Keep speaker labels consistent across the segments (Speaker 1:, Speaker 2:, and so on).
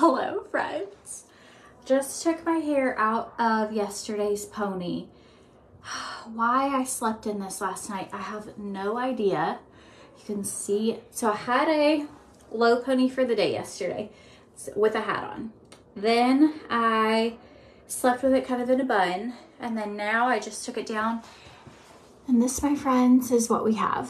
Speaker 1: Hello friends. Just took my hair out of yesterday's pony. Why I slept in this last night, I have no idea. You can see, so I had a low pony for the day yesterday with a hat on. Then I slept with it kind of in a bun, and then now I just took it down. And this, my friends, is what we have.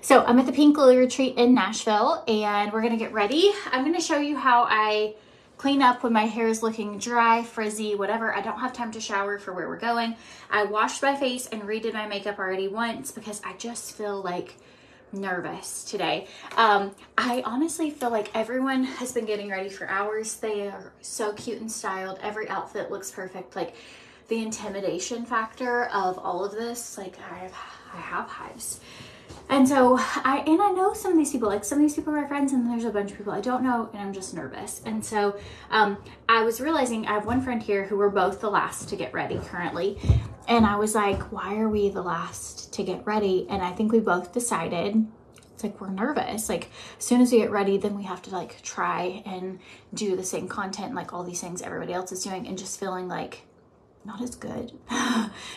Speaker 1: So I'm at the Pink Lily Retreat in Nashville, and we're gonna get ready. I'm gonna show you how I clean up when my hair is looking dry, frizzy, whatever. I don't have time to shower for where we're going. I washed my face and redid my makeup already once because I just feel like nervous today. I honestly feel like everyone has been getting ready for hours. They are so cute and styled. Every outfit looks perfect. Like, the intimidation factor of all of this, like I have hives. And so I know some of these people, like some of these people are my friends, and there's a bunch of people I don't know, and I'm just nervous. And so I was realizing I have one friend here who we're both the last to get ready currently. And I was like, why are we the last to get ready? And I think we both decided, it's like, we're nervous. Like, as soon as we get ready, then we have to like try and do the same content, like all these things everybody else is doing, and just feeling like not as good,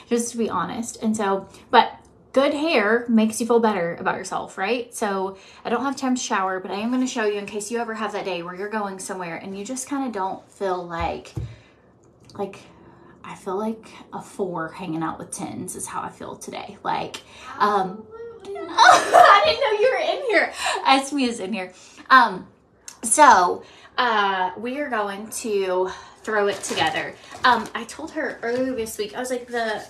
Speaker 1: just to be honest. And so, but good hair makes you feel better about yourself, right? So I don't have time to shower, but I am going to show you in case you ever have that day where you're going somewhere and you just kind of don't feel like I feel like a 4 hanging out with 10s is how I feel today. Like, I didn't know you were in here. Esme is in here. So we are going to throw it together. I told her earlier this week, I was like, the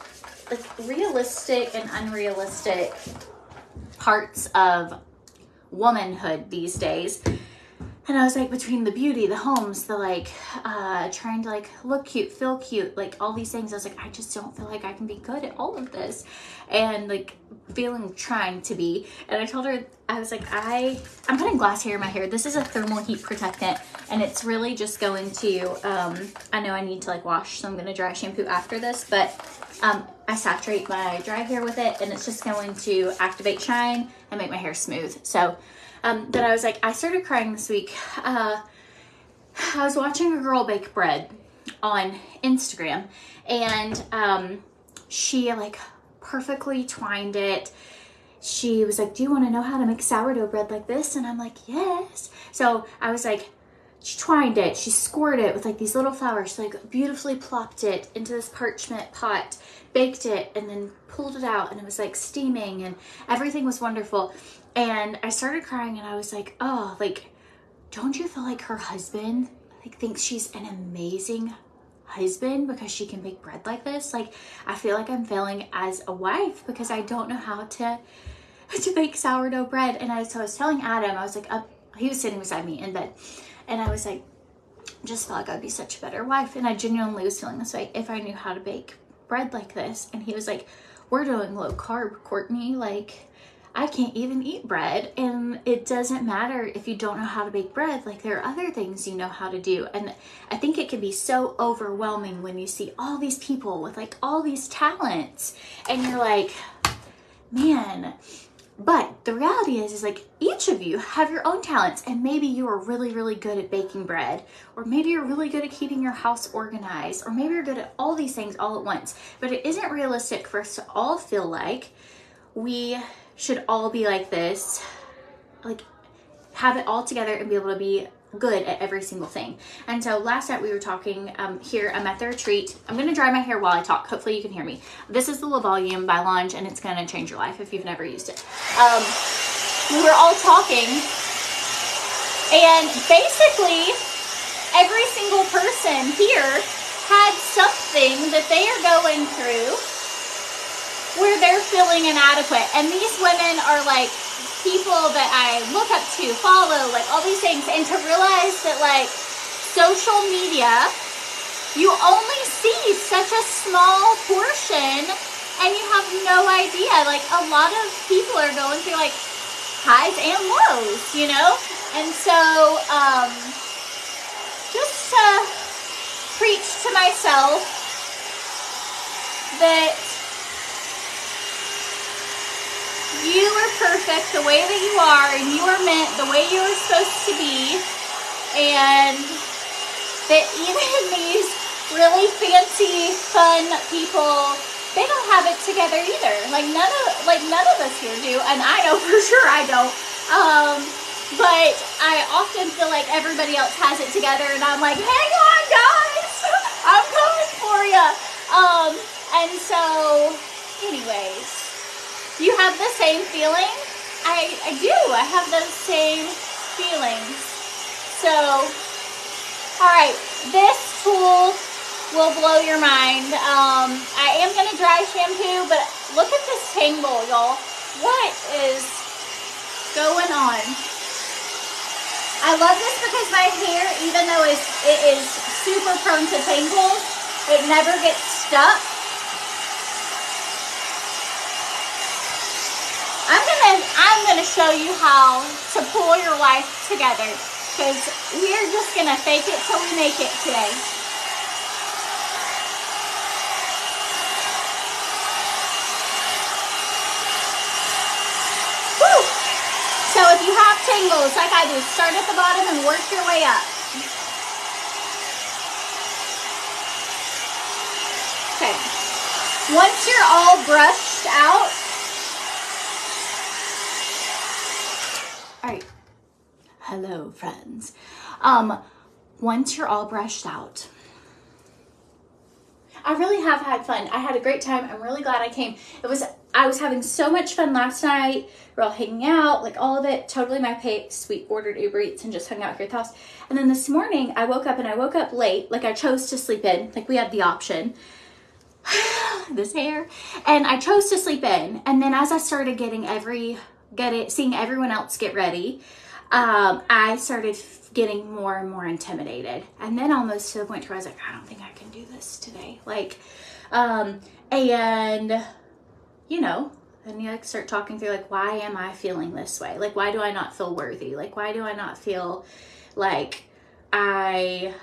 Speaker 1: realistic and unrealistic parts of womanhood these days. And I was like, between the beauty, the homes, the like trying to like look cute, feel cute, like all these things, I was like, I just don't feel like I can be good at all of this. And like trying to be. And I told her, I was like, I'm putting glass hair in my hair. This is a thermal heat protectant, and it's really just going to, I know I need to like wash, so I'm going to dry shampoo after this, but I saturate my dry hair with it, and it's just going to activate shine and make my hair smooth. So then I was like, I started crying this week. I was watching a girl bake bread on Instagram, and she like perfectly twined it. She was like, do you want to know how to make sourdough bread like this? And I'm like, yes. So I was like, she twined it, she scored it with like these little flowers, she like beautifully plopped it into this parchment pot, baked it, and then pulled it out, and it was like steaming, and everything was wonderful. And I started crying, and I was like, oh, like, don't you feel like her husband like thinks she's an amazing husband because she can bake bread like this? Like, I feel like I'm failing as a wife because I don't know how to bake sourdough bread. And so I was telling Adam, I was like, he was sitting beside me in bed, and I was like, just feel like I'd be such a better wife. And I genuinely was feeling this way if I knew how to bake bread like this. And he was like, we're doing low carb, Courtney. Like, I can't even eat bread, and it doesn't matter if you don't know how to bake bread. Like, there are other things you know how to do. And I think it can be so overwhelming when you see all these people with like all these talents, and you're like, man. But the reality is like, each of you have your own talents, and maybe you are really, really good at baking bread, or maybe you're really good at keeping your house organized, or maybe you're good at all these things all at once. But it isn't realistic for us to all feel like we should all be like this, like have it all together and be able to be good at every single thing. And so last night we were talking here, I'm at the retreat. I'm going to dry my hair while I talk. Hopefully you can hear me. This is the Le Volume by Lange, and it's going to change your life if you've never used it. We were all talking, and basically every single person here had something that they are going through where they're feeling inadequate. And these women are like people that I look up to, follow, like all these things. And to realize that like social media, you only see such a small portion, and you have no idea. Like, a lot of people are going through like highs and lows, you know? And so just to preach to myself that you are perfect the way that you are, and you are meant the way you are supposed to be. and that even these really fancy, fun people, they don't have it together either. Like none of us here do, and I know for sure I don't. But I often feel like everybody else has it together, and I'm like, hang on, guys, I'm coming for you. And so, anyways, you have the same feeling? I do. I have those same feelings. So, all right, this tool will blow your mind. I am going to dry shampoo, but look at this tangle, y'all. What is going on? I love this because my hair, even though it is super prone to tangles, it never gets stuck. I'm gonna show you how to pull your life together, because we're just gonna fake it till we make it today. Woo! So if you have tangles like I do, start at the bottom and work your way up. Okay. Once you're all brushed out, all right. Hello, friends. Once you're all brushed out, I really have had fun. I had a great time. I'm really glad I came. I was having so much fun last night. We're all hanging out, like all of it. Totally my pace. We ordered Uber Eats and just hung out here at the house. And then this morning I woke up late. Like I chose to sleep in. Like we had the option. This hair. And I chose to sleep in. And then as I started seeing everyone else get ready, I started getting more and more intimidated, and then almost to the point where I was like, I don't think I can do this today. Like, and you know, then you like start talking through like, why am I feeling this way? Like, why do I not feel worthy? Like, why do I not feel like I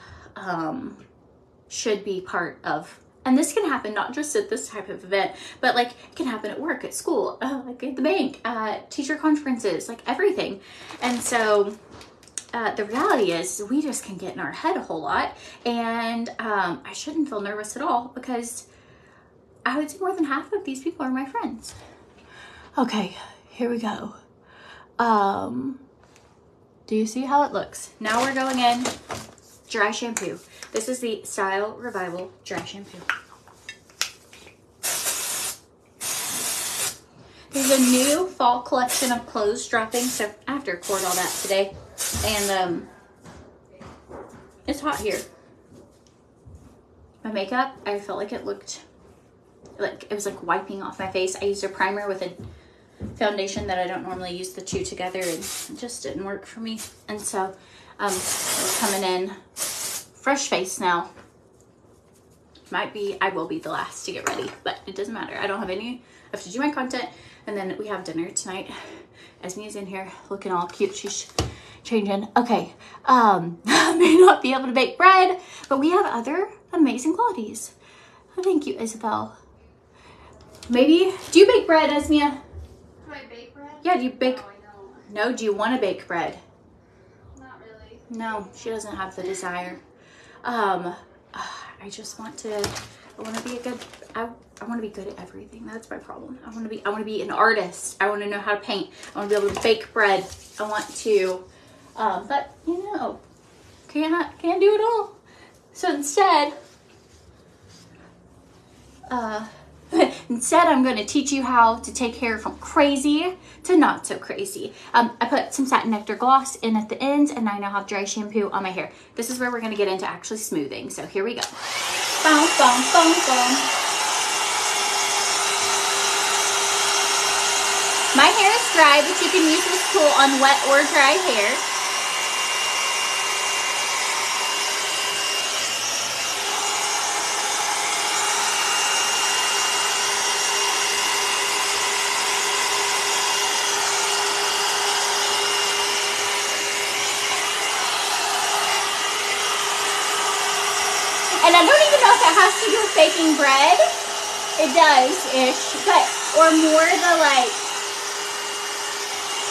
Speaker 1: should be part of? And this can happen not just at this type of event, but like it can happen at work, at school, like at the bank, teacher conferences, like everything. And so the reality is we just can get in our head a whole lot. And I shouldn't feel nervous at all, because I would say more than half of these people are my friends. Okay, here we go. Do you see how it looks? Now we're going in. Dry shampoo. This is the Style Revival dry shampoo. There's a new fall collection of clothes dropping, so I have to record all that today. And it's hot here. My makeup, I felt like it looked like it was like wiping off my face. I used a primer with a foundation that I don't normally use, the two together, and it just didn't work for me. And so we're coming in fresh face now. I will be the last to get ready, but it doesn't matter. I have to do my content, and then we have dinner tonight. Esme is in here looking all cute. She's changing. Okay, I may not be able to bake bread, but we have other amazing qualities. Thank you, Isabel. Maybe, do you bake bread, Esme?
Speaker 2: Do I bake bread?
Speaker 1: Yeah, do you bake?
Speaker 2: No, I don't.
Speaker 1: No, do you want to bake bread?
Speaker 2: Not really.
Speaker 1: No, she doesn't have the desire. I just want to, I want to be good at everything. That's my problem. I want to be an artist. I want to know how to paint. I want to be able to bake bread. I want to, but you know, can't do it all. So instead, I'm going to teach you how to take hair from crazy to not so crazy. I put some satin nectar gloss in at the ends, and I now have dry shampoo on my hair. This is where we're going to get into actually smoothing. So here we go. Boom, boom, boom, boom. My hair is dry, but you can use this tool on wet or dry hair. And I don't even know if it has to do with baking bread. It does-ish, but, or more the like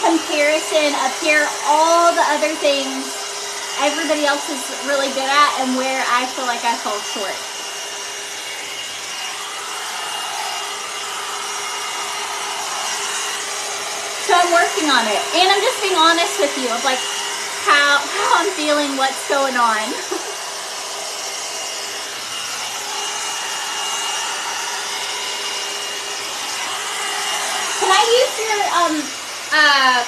Speaker 1: comparison of here, all the other things everybody else is really good at and where I feel like I fall short. So I'm working on it, and I'm just being honest with you of like how I'm feeling, what's going on. Can I use your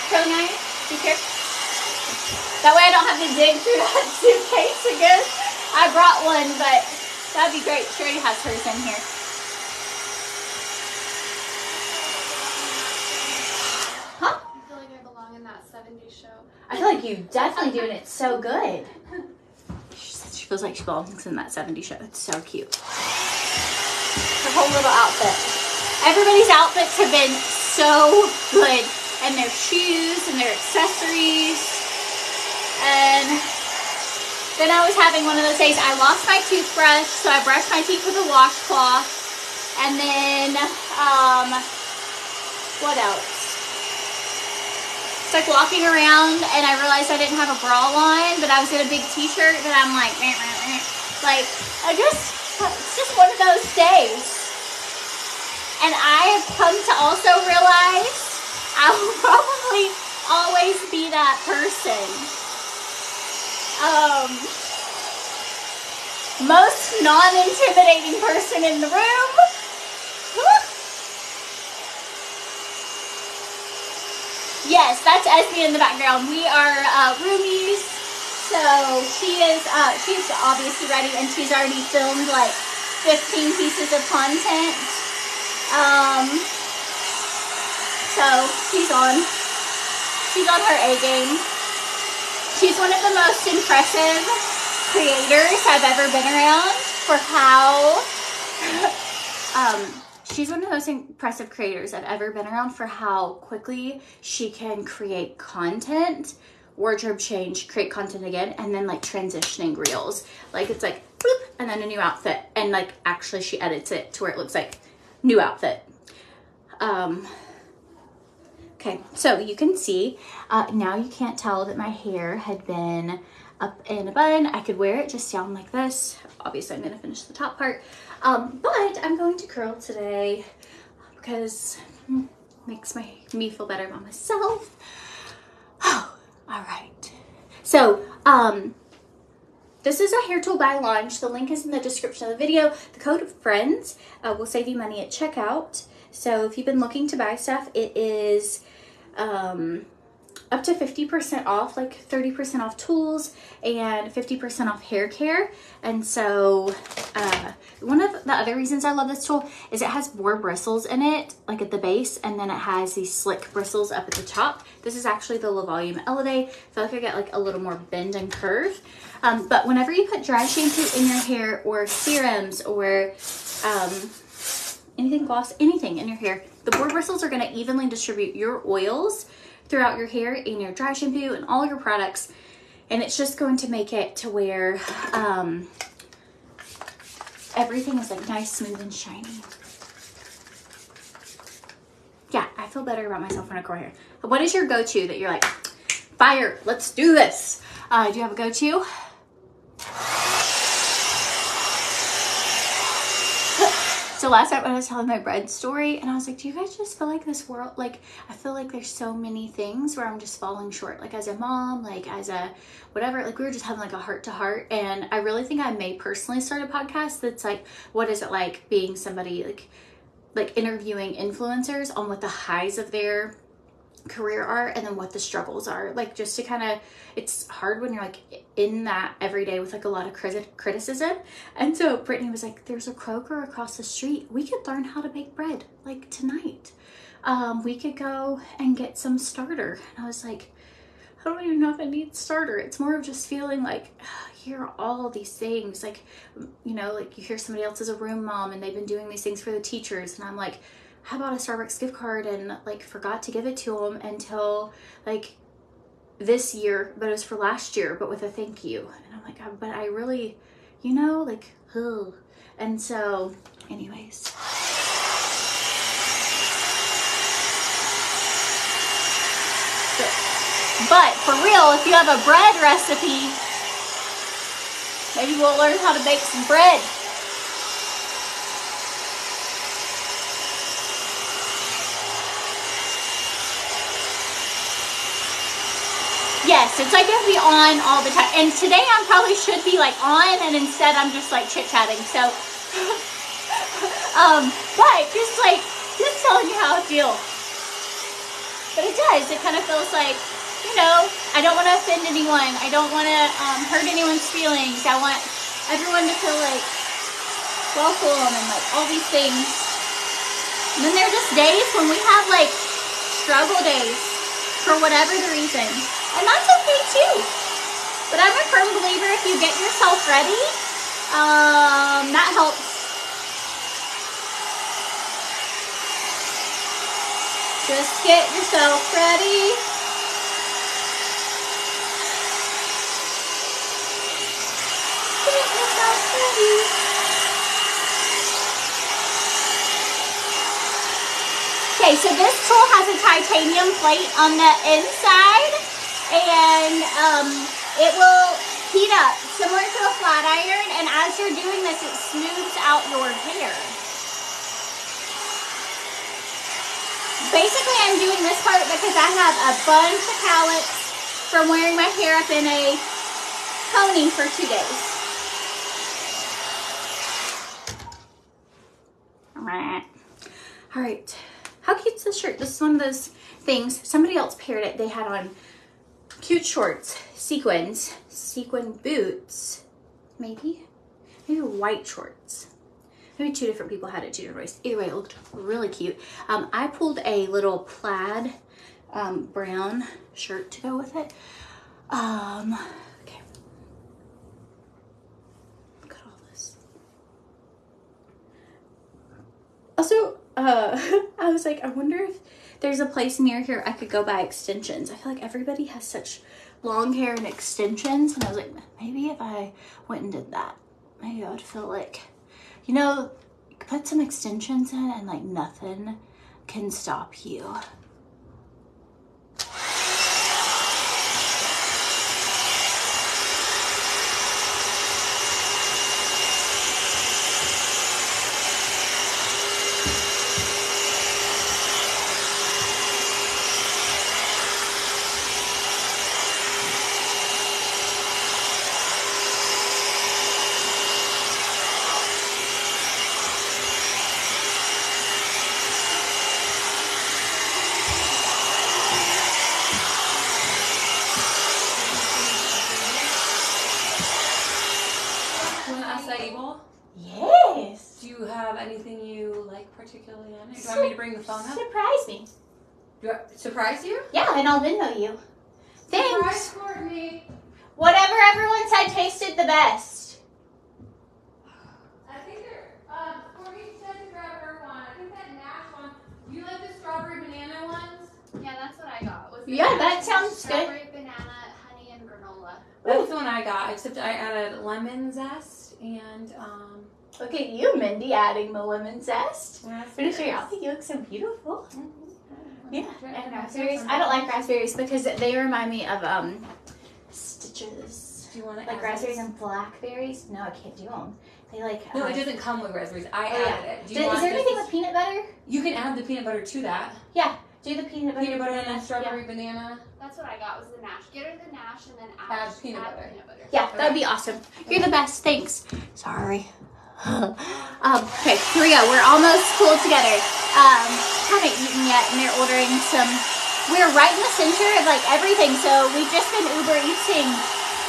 Speaker 1: pro knife? You care? That way I don't have to dig through that suitcase again. I brought one, but that'd be great. She already has hers in here. Huh?
Speaker 2: I feel like I belong in that 70s show.
Speaker 1: I feel like you definitely do, and it's so good. She feels like she belongs in that 70s show. It's so cute. Her whole little outfit. Everybody's outfits have been so good. And their shoes and their accessories. And then I was having one of those days. I lost my toothbrush, so I brushed my teeth with a washcloth. And then, what else? It's like walking around, and I realized I didn't have a bra on, but I was in a big t-shirt that I'm like, like, it's just one of those days. And I have come to also realize I will probably always be that person. Most non-intimidating person in the room. Yes, that's Esme in the background. We are roomies. So she's obviously ready, and she's already filmed like 15 pieces of content. So she's on her A game. She's one of the most impressive creators I've ever been around for how, she's one of the most impressive creators I've ever been around for how quickly she can create content, wardrobe change, create content again, and then like transitioning reels. Like it's like, boop, and then a new outfit. And like actually she edits it to where it looks like new outfit. Okay, so you can see, now you can't tell that my hair had been up in a bun. I could wear it just down like this. Obviously, I'm going to finish the top part. But I'm going to curl today because it makes me feel better about myself. Oh, all right. So, this is a hair tool by Launch. The link is in the description of the video. The code FRIENDS will save you money at checkout. So if you've been looking to buy stuff, it is up to 50% off, like 30% off tools and 50% off hair care. And so one of the other reasons I love this tool is it has more bristles in it, like at the base, and then it has these slick bristles up at the top. This is actually the La Volume Elevate. I feel like I get like a little more bend and curve. But whenever you put dry shampoo in your hair, or serums, or anything, gloss, anything in your hair, the boar bristles are going to evenly distribute your oils throughout your hair and your dry shampoo and all your products, and it's just going to make it to where everything is like nice, smooth, and shiny. Yeah, I feel better about myself when I curl hair. What is your go-to that you're like, fire, let's do this? Do you have a go-to? So last night when I was telling my bread story, and I was like, do you guys just feel like this world, like, I feel like there's so many things where I'm just falling short, like as a mom, like as a whatever, like we were just having like a heart-to-heart, and I really think I may personally start a podcast that's like, what is it like being somebody, like interviewing influencers on what the highs of their career are and then what the struggles are, like just to kind of, it's hard when you're like in that every day with like a lot of criticism. And so Brittany was like, there's a Kroger across the street, we could learn how to make bread like tonight. We could go and get some starter. And I was like, I don't even know if I need starter. It's more of just feeling like, hear all these things, like, you know, like you hear somebody else is a room mom and they've been doing these things for the teachers, and I'm like, how about a Starbucks gift card, and like forgot to give it to them until like this year, but it was for last year, but with a thank you. And I'm like, but I really, you know, like, ugh. And so anyways. But for real, if you have a bread recipe Maybe we'll learn how to bake some bread. Yes, it's like if we on all the time. And today I probably should be like on, and instead I'm just like chit-chatting. So, but just telling you how I feel. But it does. It kind of feels like, you know, I don't want to offend anyone. I don't want to hurt anyone's feelings. I want everyone to feel like welcome and like all these things. And then there are just days when we have like struggle days for whatever the reason. And that's okay too. But I'm a firm believer if you get yourself ready, that helps. Just get yourself ready. Get yourself ready. Okay, so this tool has a titanium plate on the inside. And it will heat up similar to a flat iron, and as you're doing this, it smooths out your hair. Basically, I'm doing this part because I have a bunch of cowlicks from wearing my hair up in a pony for 2 days. All right. How cute's this shirt? This is one of those things. Somebody else paired it. They had on cute shorts, sequin boots, maybe white shorts. Maybe 2 different people had it 2 different ways. Either way, it looked really cute. I pulled a little plaid brown shirt to go with it. Okay. Look at all this. Also, I was like, I wonder if there's a place near here I could go buy extensions. I feel like everybody has such long hair and extensions. And I was like, maybe if I went and did that, maybe I would feel like, you know, you could put some extensions in and like nothing can stop you. Yes.
Speaker 3: Do you have anything you like particularly on it? Do you want me to bring the phone up?
Speaker 1: Surprise me.
Speaker 3: Do I surprise you?
Speaker 1: Yeah, and I'll Venmo you. Thanks.
Speaker 3: Surprise Courtney.
Speaker 1: Whatever everyone said tasted the best.
Speaker 3: I think Courtney said to grab her one. I think that Nash one. Do you like the strawberry banana ones?
Speaker 2: Yeah, that's what I got. Was
Speaker 1: Yeah, that sounds good.
Speaker 2: strawberry, banana, honey, and granola.
Speaker 3: That's the one I got, except I added lemon zest and
Speaker 1: Look at you, Mindy, adding the lemon zest.
Speaker 3: raspberries.
Speaker 1: I'm gonna show you. I think you look so beautiful. Yeah, and raspberries. I don't like raspberries because they remind me of stitches.
Speaker 3: Do you want to
Speaker 1: Like
Speaker 3: add
Speaker 1: raspberries
Speaker 3: this?
Speaker 1: and blackberries. No, I can't do them. They like.
Speaker 3: No, it doesn't come with raspberries. I
Speaker 1: Oh,
Speaker 3: added it. Do you
Speaker 1: Is
Speaker 3: want
Speaker 1: there
Speaker 3: this?
Speaker 1: anything with peanut butter?
Speaker 3: You can add the peanut butter to that.
Speaker 1: Yeah, do the peanut butter.
Speaker 3: Peanut butter and
Speaker 1: banana.
Speaker 3: the strawberry banana.
Speaker 2: That's what I got. Was the Nash. Get her the Nash and then
Speaker 3: Add peanut butter.
Speaker 1: Yeah, that would be awesome. You're the best. Thanks. Sorry. Okay, here we go. We're almost pulled together. Haven't eaten yet, and they're ordering some. We're right in the center of like everything, so we've just been Uber eating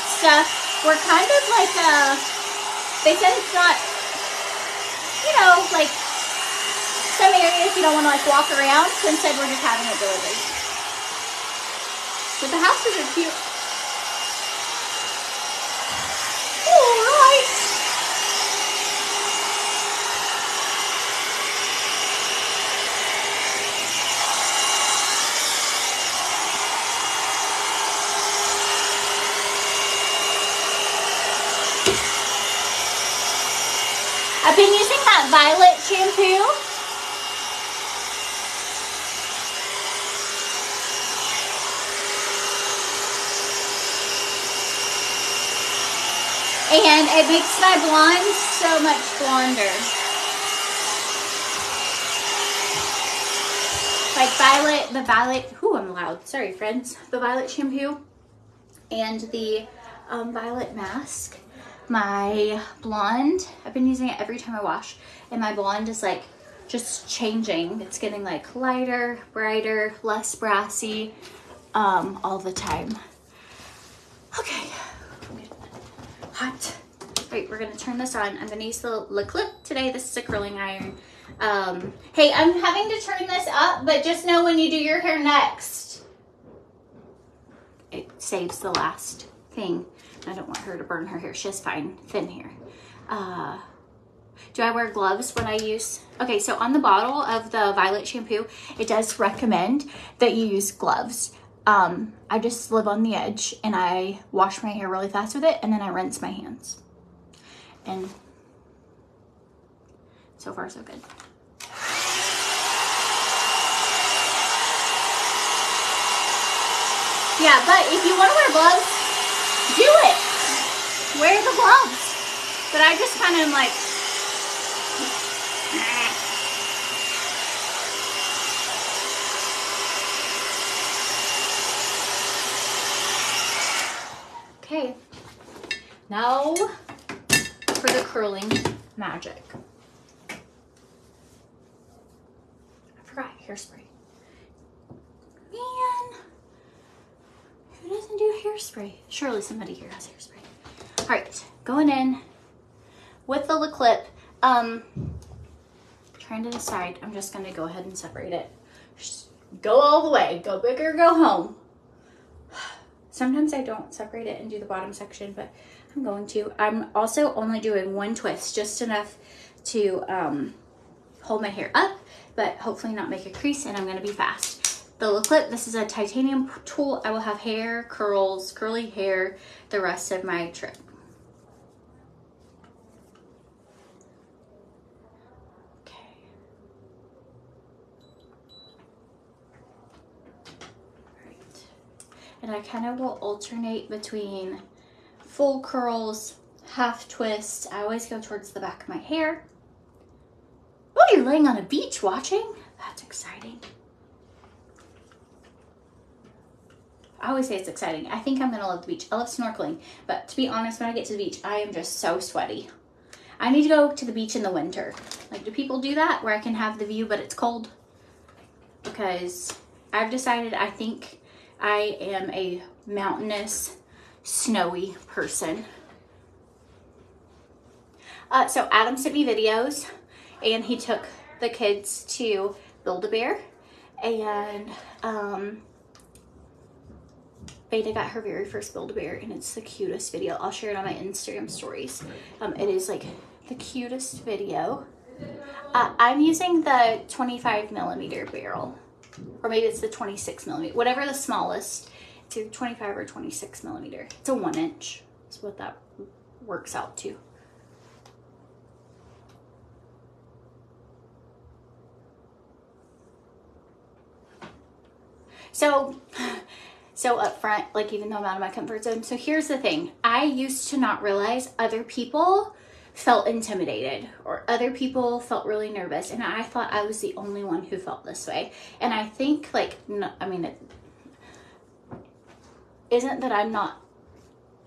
Speaker 1: stuff. We're kind of like they said it's not, you know, like some areas you don't want to like walk around, so instead we're just having it delivered. But the houses are cute. All right. I've been using that violet shampoo. And it makes my blonde so much blonder. Like the Violet, ooh, I'm loud, sorry friends. The Violet shampoo and the Violet mask. My blonde, I've been using it every time I wash, and my blonde is like just changing. It's getting like lighter, brighter, less brassy, all the time. Okay, hot. All right, we're gonna turn this on. I'm gonna use the Le Clip today. This is a curling iron. Hey, I'm having to turn this up, but just know when you do your hair next, it saves the last thing. I don't want her to burn her hair. She has fine, thin hair. Do I wear gloves when I use? Okay, so on the bottle of the Violet shampoo, it does recommend that you use gloves. I just live on the edge and I wash my hair really fast with it, and then I rinse my hands. And so far so good. Yeah, but if you want to wear gloves, do it. Wear the gloves. But I just kind of am like, okay. Now for the curling magic. I forgot hairspray. Man, who doesn't do hairspray? Surely somebody here has hairspray. All right, going in with the Le Clip. Trying to decide. I'm just gonna go ahead and separate it. Just go all the way. Go big or go home. Sometimes I don't separate it and do the bottom section, but I'm going to. I'm also only doing one twist, just enough to hold my hair up, but hopefully not make a crease, and I'm gonna be fast. The Le Clip, this is a titanium tool. I will have hair, curls, curly hair the rest of my trip. And I kind of will alternate between full curls, half twists. I always go towards the back of my hair. Oh, you're laying on a beach watching? That's exciting. I always say it's exciting. I think I'm gonna love the beach. I love snorkeling, but to be honest, when I get to the beach, I am just so sweaty. I need to go to the beach in the winter. Like, do people do that where I can have the view, but it's cold? Because I've decided I think I am a mountainous, snowy person. So Adam sent me videos, and he took the kids to Build-A-Bear, and Beta got her very first Build-A-Bear, and it's the cutest video. I'll share it on my Instagram stories. It is like the cutest video. I'm using the 25mm barrel. Or maybe it's the 26mm, whatever the smallest. It's either 25 or 26mm. It's a 1 inch. That's what that works out to. So up front, like, even though I'm out of my comfort zone. So here's the thing. I used to not realize other people felt intimidated, or other people felt really nervous, and I thought I was the only one who felt this way. And I think, like, no, I mean, it isn't that I'm not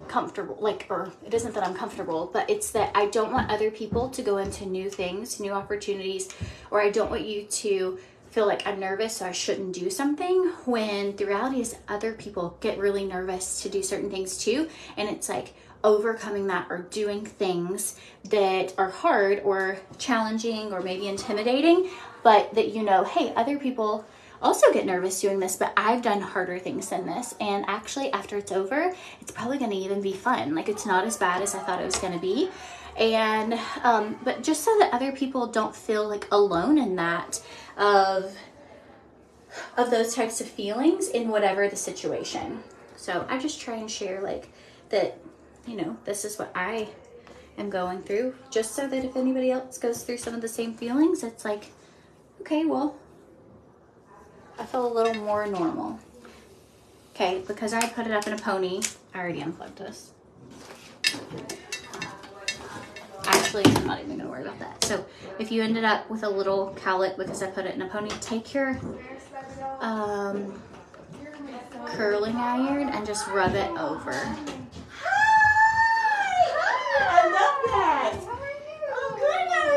Speaker 1: comfortable, like, or it isn't that I'm comfortable, but it's that I don't want other people to go into new things, new opportunities, or I don't want you to feel like I'm nervous, so I shouldn't do something, when the reality is other people get really nervous to do certain things too, and it's like overcoming that, or doing things that are hard or challenging or maybe intimidating, but that, you know, hey, other people also get nervous doing this, but I've done harder things than this, and actually after it's over, it's probably going to even be fun. Like, it's not as bad as I thought it was going to be. And but just so that other people don't feel like alone in that, of those types of feelings in whatever the situation. So I just try and share, like, that, you know, this is what I am going through, just so that if anybody else goes through some of the same feelings, it's like, okay, well, I feel a little more normal. Okay, because I put it up in a pony, I already unplugged this. actually, I'm not even gonna worry about that. So if you ended up with a little cowlick because I put it in a pony, take your curling iron and just rub it over.
Speaker 4: I love that. Oh, good. How are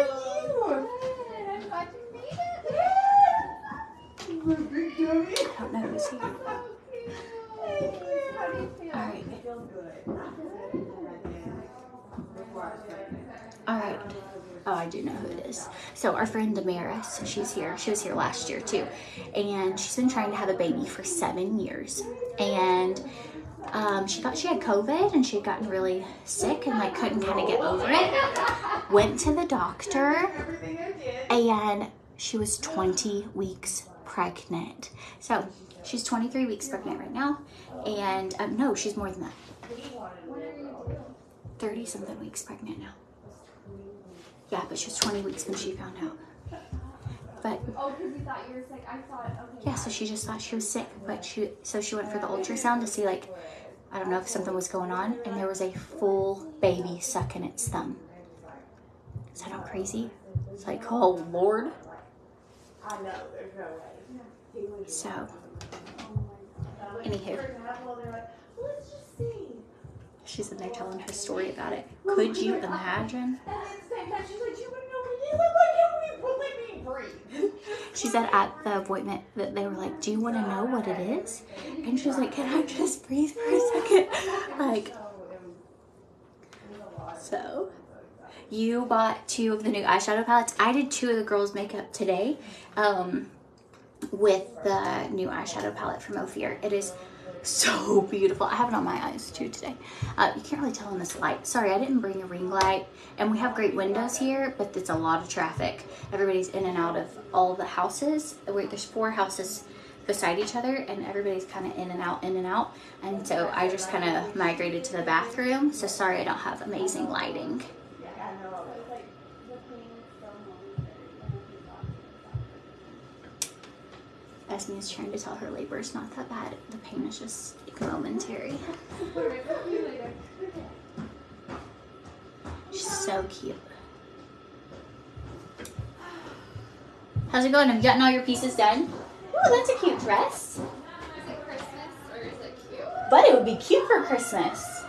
Speaker 4: you?
Speaker 1: I don't know who's here. Alright. Alright. Oh, I do know who it is. So our friend Damaris, she's here. She was here last year too. And she's been trying to have a baby for 7 years. And she thought she had COVID and she had gotten really sick and like couldn't kind of get over it. Went to the doctor and she was 20 weeks pregnant. So she's 23 weeks pregnant right now. And no, she's more than that. 30 something weeks pregnant now. Yeah, but she was 20 weeks when she found out. But
Speaker 2: Oh, because you thought you were sick. I thought, okay.
Speaker 1: yeah, so she just thought she was sick, but she went for the ultrasound to see, like, I don't know if something was going on, and there was a full baby sucking its thumb. Is that not crazy? It's like, oh Lord.
Speaker 4: I know, there's no way.
Speaker 1: So, anywho,
Speaker 4: Let's just see.
Speaker 1: she's in there telling her story about it. Could you imagine?
Speaker 4: And at the same time, she's like, you wouldn't know what it is. I'm like, can we let me breathe?
Speaker 1: She said at the appointment that they were like, do you want to know what it is? And she was like, can I just breathe for a second? Like, so you bought 2 of the new eyeshadow palettes. I did 2 of the girls' makeup today with the new eyeshadow palette from Ophir. It is so beautiful. I have it on my eyes too today. You can't really tell in this light. Sorry, I didn't bring a ring light. And we have great windows here, but it's a lot of traffic. Everybody's in and out of all the houses. There's 4 houses beside each other and everybody's kind of in and out. And so I just kind of migrated to the bathroom. So sorry I don't have amazing lighting. Esme is trying to tell her labor is not that bad. The pain is just momentary. She's so cute. How's it going? Have you gotten all your pieces done? Oh, that's a cute dress.
Speaker 2: Is it Christmas or is it cute?
Speaker 1: But it would be cute for Christmas.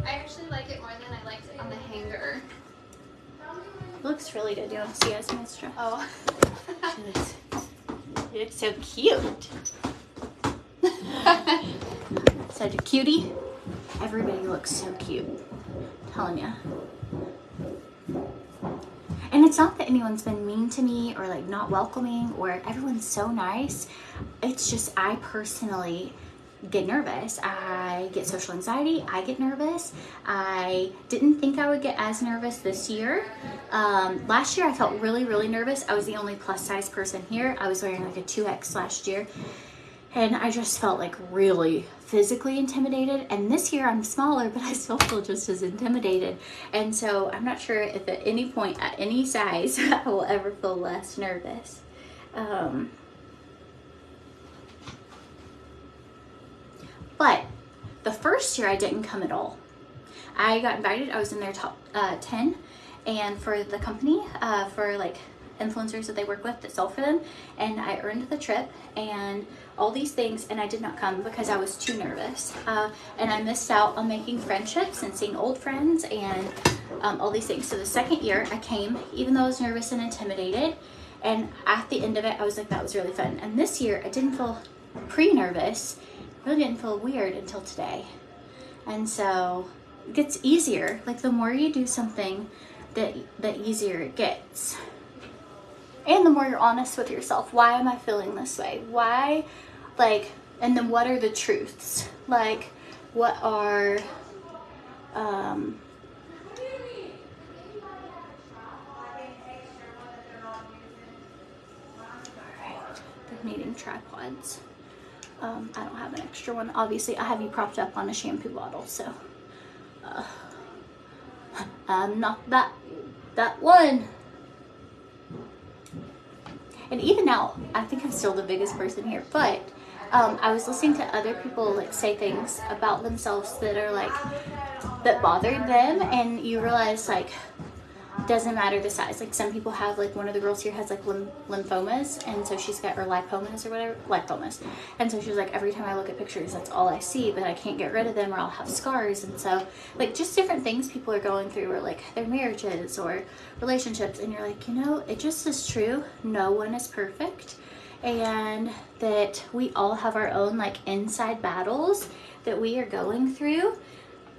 Speaker 2: I actually like it more than I liked it on the hanger.
Speaker 1: It looks really good. Do you want to see Esme's dress?
Speaker 2: Oh.
Speaker 1: She looks so cute. Such a cutie. Everybody looks so cute. I'm telling ya. And it's not that anyone's been mean to me or like not welcoming or everyone's so nice. It's just I personally get nervous. I get social anxiety. I get nervous. I didn't think I would get as nervous this year. Last year I felt really, really nervous. I was the only plus size person here. I was wearing like a 2X last year. And I just felt like really physically intimidated. And this year I'm smaller, but I still feel just as intimidated. And so I'm not sure if at any point, at any size, I will ever feel less nervous. But the first year I didn't come at all. I got invited, I was in their top 10, and for the company, for like influencers that they work with that sell for them, and I earned the trip and all these things, and I did not come because I was too nervous. And I missed out on making friendships and seeing old friends and all these things. So the second year I came, even though I was nervous and intimidated, and at the end of it, I was like, that was really fun. And this year I didn't feel pre-nervous. Really didn't feel weird until today. And so it gets easier. Like the more you do something, the easier it gets. And the more you're honest with yourself. Why am I feeling this way? Why, like, and then what are the truths? Like, what are, they're needing tripods. I don't have an extra one. Obviously, I have you propped up on a shampoo bottle, so I'm not that one. And even now, I think I'm still the biggest person here, but I was listening to other people like say things about themselves that are like, that bothered them, and you realize like, doesn't matter the size. Like some people have, like one of the girls here has like lymphomas, and so she's got, or lipomas or whatever, lipomas, and so she's like, every time I look at pictures, that's all I see, but I can't get rid of them or I'll have scars. And so like just different things people are going through, or like their marriages or relationships, and you're like, you know, it just is true, no one is perfect, and that we all have our own like inside battles that we are going through.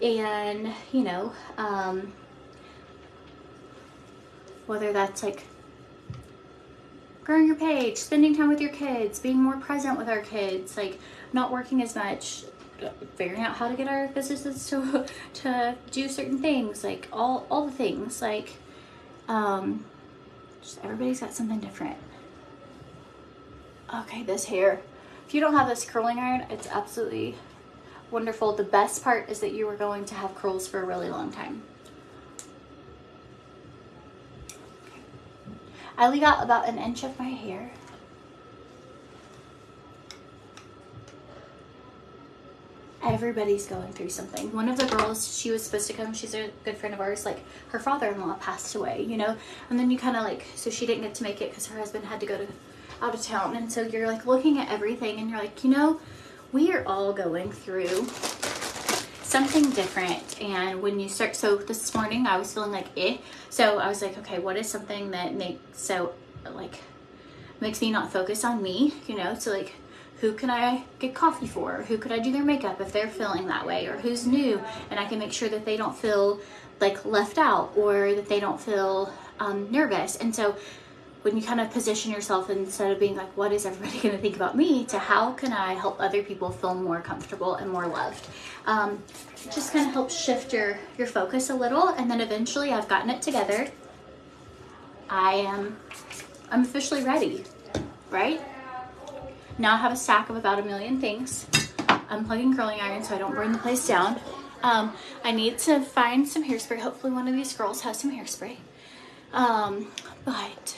Speaker 1: And you know, whether that's like growing your page, spending time with your kids, being more present with our kids, like not working as much, figuring out how to get our businesses to do certain things, like all the things, like just everybody's got something different. Okay, this hair, if you don't have this curling iron, it's absolutely wonderful. The best part is that you are going to have curls for a really long time. I only got about an inch of my hair. Everybody's going through something. One of the girls, she was supposed to come, she's a good friend of ours, like her father-in-law passed away, you know, and then you kind of like, so she didn't get to make it because her husband had to go out of town, and so you're like looking at everything and you're like, you know, we are all going through something different. And when you start, so this morning I was feeling like so I was like, okay, what is something that makes me not focus on me, you know? So like, who can I get coffee for? Who could I do their makeup if they're feeling that way? Or who's new, and I can make sure that they don't feel like left out, or that they don't feel nervous. And so when you kind of position yourself, instead of being like, what is everybody going to think about me, to how can I help other people feel more comfortable and more loved? It just kind of helps shift your focus a little. And then eventually I've gotten it together. I'm officially ready, right? Now I have a stack of about 1 million things. I'm plugging curling iron so I don't burn the place down. I need to find some hairspray. Hopefully one of these girls has some hairspray. But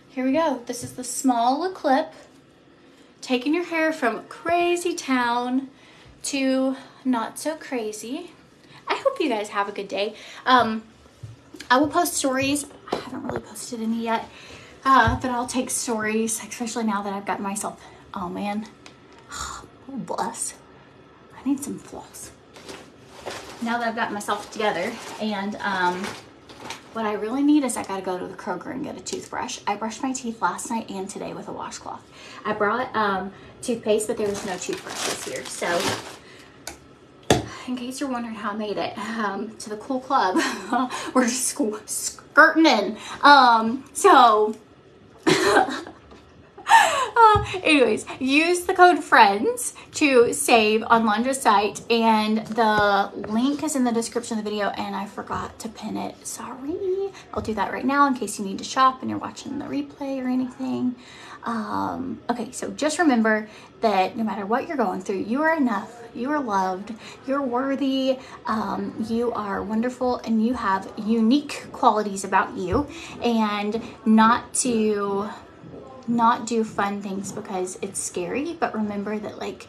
Speaker 1: here we go. This is the small clip, taking your hair from crazy town to not so crazy. I hope you guys have a good day. I will post stories. I haven't really posted any yet, but I'll take stories, especially now that I've got myself, oh man, oh, bless. I need some floss. Now that I've got myself together, and what I really need is I gotta go to the Kroger and get a toothbrush. I brushed my teeth last night and today with a washcloth. I brought toothpaste, but there was no toothbrushes here. So in case you're wondering how I made it to the cool club, we're just skirting in. Anyways, use the code FRIENDS to save on Londra's site, and the link is in the description of the video, and I forgot to pin it. Sorry. I'll do that right now in case you need to shop and you're watching the replay or anything. Okay, so just remember that no matter what you're going through, you are enough, you are loved, you're worthy, you are wonderful, and you have unique qualities about you, and not do fun things because it's scary, but remember that like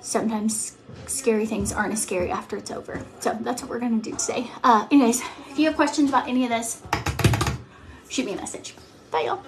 Speaker 1: sometimes scary things aren't as scary after it's over. So that's what we're gonna do today. Anyways, if you have questions about any of this, shoot me a message. Bye y'all.